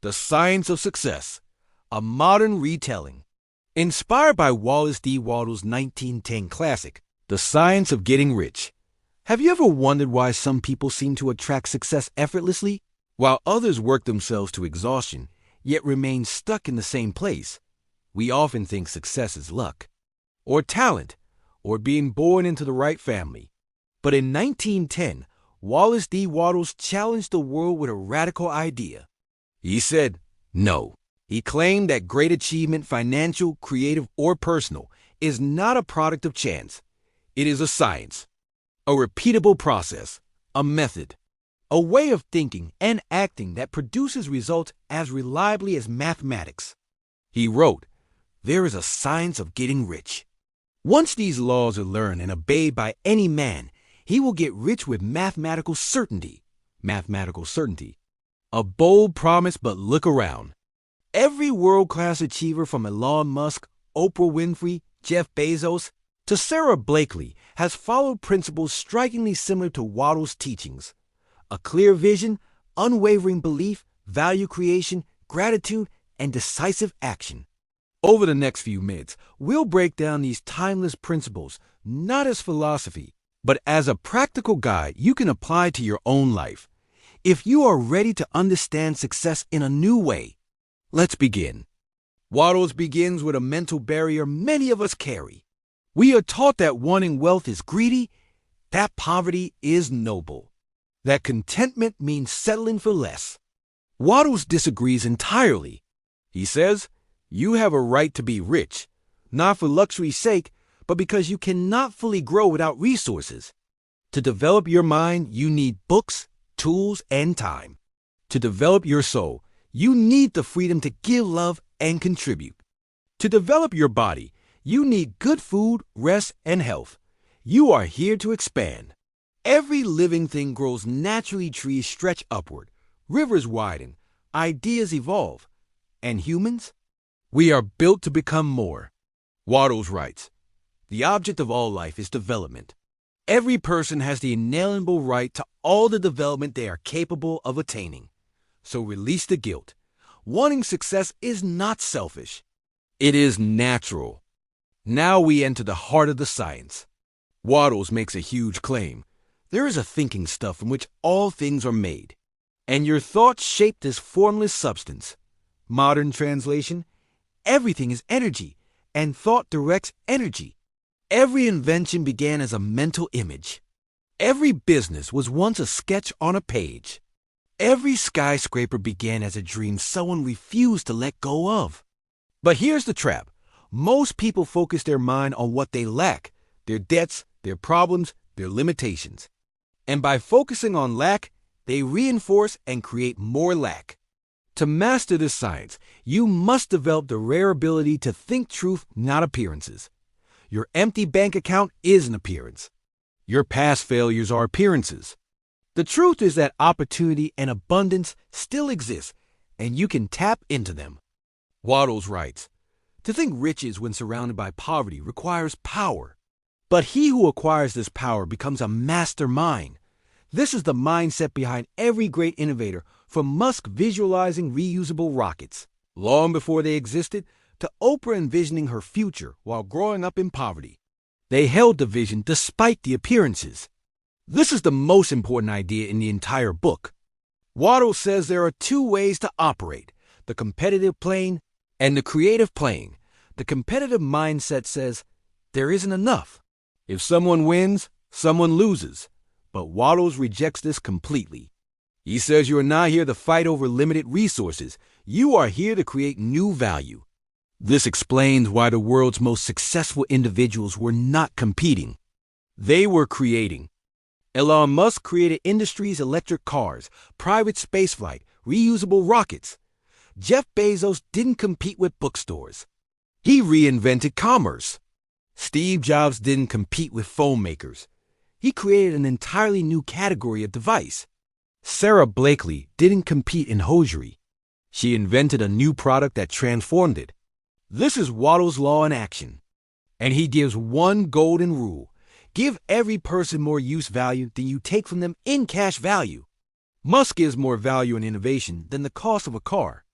The Science of Success, a Modern Retelling. Inspired by Wallace D. Wattles' 1910 classic, The Science of Getting Rich. Have you ever wondered why some people seem to attract success effortlessly, while others work themselves to exhaustion, yet remain stuck in the same place? We often think success is luck, or talent, or being born into the right family. But in 1910, Wallace D. Wattles challenged the world with a radical idea. He said, no. He claimed that great achievement, financial, creative, or personal, is not a product of chance. It is a science, a repeatable process, a method, a way of thinking and acting that produces results as reliably as mathematics. He wrote, there is a science of getting rich. Once these laws are learned and obeyed by any man, he will get rich with mathematical certainty. Mathematical certainty. A bold promise, but look around. Every world-class achiever from Elon Musk, Oprah Winfrey, Jeff Bezos, to Sara Blakely has followed principles strikingly similar to Wattles' teachings. A clear vision, unwavering belief, value creation, gratitude, and decisive action. Over the next few minutes, we'll break down these timeless principles, not as philosophy, but as a practical guide you can apply to your own life. If you are ready to understand success in a new way, let's begin. Wattles begins with a mental barrier many of us carry. We are taught that wanting wealth is greedy, that poverty is noble, that contentment means settling for less. Wattles disagrees entirely. He says, you have a right to be rich, not for luxury's sake, but because you cannot fully grow without resources. To develop your mind, you need books, tools, and time. To develop your soul, you need the freedom to give love and contribute. To develop your body, you need good food, rest, and health. You are here to expand. Every living thing grows naturally. Trees stretch upward, rivers widen, ideas evolve. And humans? We are built to become more. Wattles writes, the object of all life is development. Every person has the inalienable right to all the development they are capable of attaining. So release the guilt. Wanting success is not selfish. It is natural. Now we enter the heart of the science. Wattles makes a huge claim. There is a thinking stuff from which all things are made, and your thoughts shape this formless substance. Modern translation, everything is energy, and thought directs energy. Every invention began as a mental image. Every business was once a sketch on a page. Every skyscraper began as a dream someone refused to let go of. But here's the trap. Most people focus their mind on what they lack, their debts, their problems, their limitations. And by focusing on lack, they reinforce and create more lack. To master this science, you must develop the rare ability to think truth, not appearances. Your empty bank account is an appearance. Your past failures are appearances. The truth is that opportunity and abundance still exist, and you can tap into them. Wattles writes, to think riches when surrounded by poverty requires power. But he who acquires this power becomes a mastermind. This is the mindset behind every great innovator, from Musk visualizing reusable rockets long before they existed, to Oprah envisioning her future while growing up in poverty. They held the vision despite the appearances. This is the most important idea in the entire book. Wattles says there are two ways to operate, the competitive plane and the creative plane. The competitive mindset says there isn't enough. If someone wins, someone loses. But Wattles rejects this completely. He says you are not here to fight over limited resources. You are here to create new value. This explains why the world's most successful individuals were not competing. They were creating. Elon Musk created industries, electric cars, private spaceflight, reusable rockets. Jeff Bezos didn't compete with bookstores. He reinvented commerce. Steve Jobs didn't compete with phone makers. He created an entirely new category of device. Sara Blakely didn't compete in hosiery. She invented a new product that transformed it. This is Wattles' law in action. And he gives one golden rule. Give every person more use value than you take from them in cash value. Musk gives more value in innovation than the cost of a car.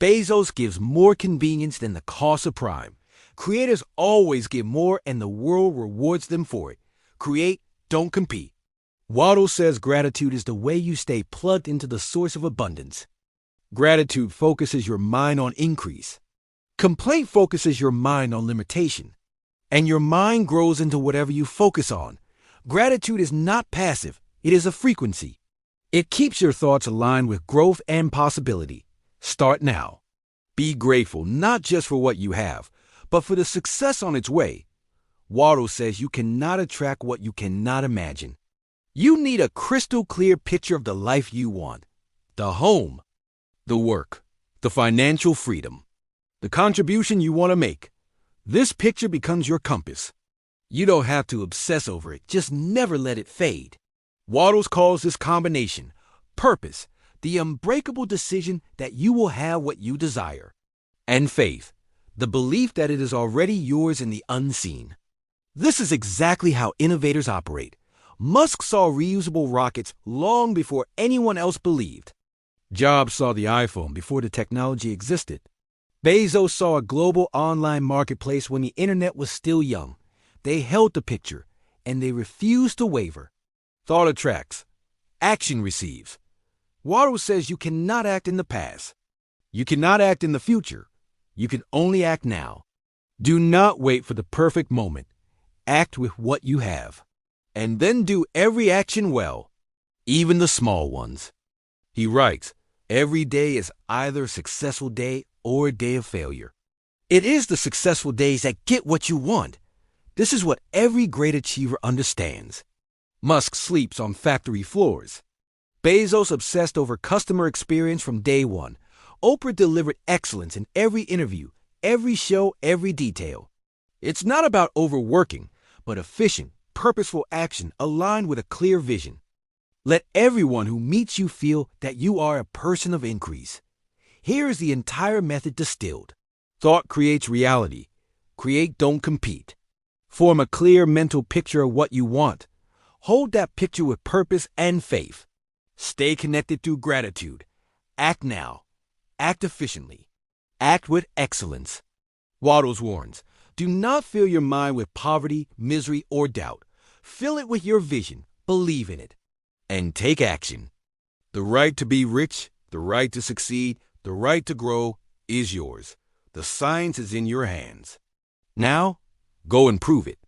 Bezos gives more convenience than the cost of prime. Creators always give more and the world rewards them for it. Create, don't compete. Wattles says gratitude is the way you stay plugged into the source of abundance. Gratitude focuses your mind on increase. Complaint focuses your mind on limitation. And your mind grows into whatever you focus on. Gratitude is not passive, it is a frequency. It keeps your thoughts aligned with growth and possibility. Start now. Be grateful not just for what you have, but for the success on its way. Wattles says you cannot attract what you cannot imagine. You need a crystal clear picture of the life you want. The home, the work, the financial freedom, the contribution you want to make. This picture becomes your compass. You don't have to obsess over it, just never let it fade. Wattles calls this combination purpose, the unbreakable decision that you will have what you desire, and faith, the belief that it is already yours in the unseen. This is exactly how innovators operate. Musk saw reusable rockets long before anyone else believed. Jobs saw the iPhone before the technology existed. Bezos saw a global online marketplace when the internet was still young. They held the picture, and they refused to waver. Thought attracts. Action receives. Wattles says you cannot act in the past. You cannot act in the future. You can only act now. Do not wait for the perfect moment. Act with what you have. And then do every action well, even the small ones. He writes, every day is either a successful day or a day of failure. It is the successful days that get what you want. This is what every great achiever understands. Musk sleeps on factory floors. Bezos obsessed over customer experience from day one. Oprah delivered excellence in every interview, every show, every detail. It's not about overworking, but efficient, purposeful action aligned with a clear vision. Let everyone who meets you feel that you are a person of increase. Here is the entire method distilled. Thought creates reality. Create, don't compete. Form a clear mental picture of what you want. Hold that picture with purpose and faith. Stay connected through gratitude. Act now. Act efficiently. Act with excellence. Wattles warns, do not fill your mind with poverty, misery, or doubt. Fill it with your vision. Believe in it. And take action. The right to be rich, the right to succeed, the right to grow is yours. The science is in your hands. Now, go and prove it.